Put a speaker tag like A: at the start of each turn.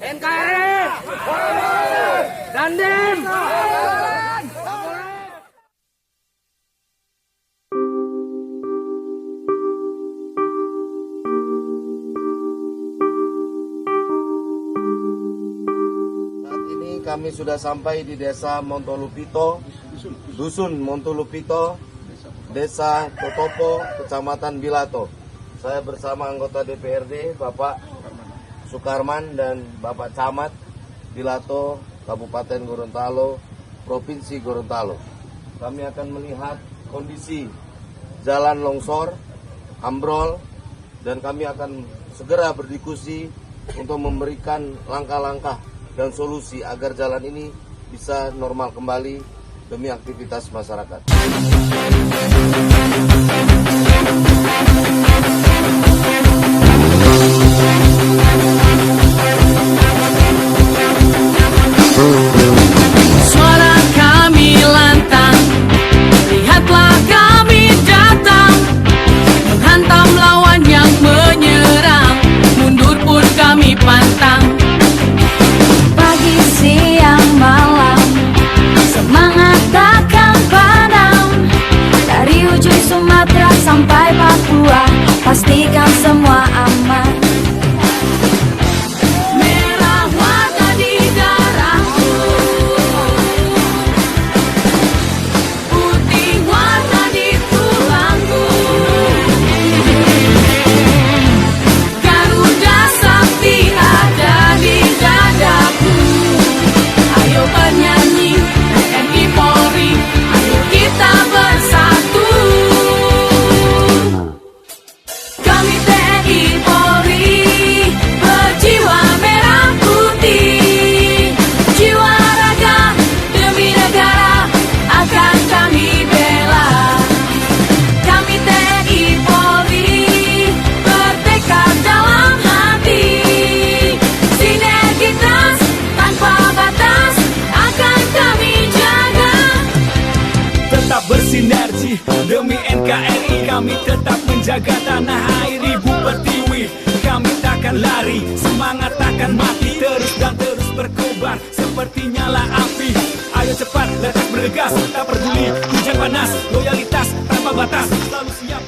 A: NKRI, Dandim.
B: Kami sudah sampai di Desa Montolupito, Dusun Montolupito, Desa Totopo, Kecamatan Bilato. Saya bersama anggota DPRD, Bapak Sukarman dan Bapak Camat Bilato, Kabupaten Gorontalo, Provinsi Gorontalo. Kami akan melihat kondisi jalan longsor, ambrol, dan kami akan segera berdiskusi untuk memberikan langkah-langkah dan solusi agar jalan ini bisa normal kembali demi aktivitas masyarakat.
C: Suara kami lantang, lihatlah kami datang, menghantam lawan yang menyerang, mundur pun kami pantang.
D: Siang malam semangat takkan padam, dari ujung Sumatera sampai Papua, pastikan semua aman.
C: Merah warna di darahku, putih warna di tulangku, Garuda Sakti ada di dadaku. Ayo bernyanyi, TNI Polri, ayo kita bersatu. Kami TNI Polri, berjiwa merah putih, jiwa raga demi negara akan kami bela. Kami TNI Polri, bertekad dalam hati, sinergitas tanpa batas akan kami jaga.
E: Tetap bersinergi demi NKRI, kami tetap menjaga tanah air Ibu Pertiwi. Kami takkan lari, semangat takkan mati, terus dan terus berkobar seperti nyala api. Ayo cepat, letak bergegas, tak peduli hujan panas, loyalitas tanpa batas, selalu siap.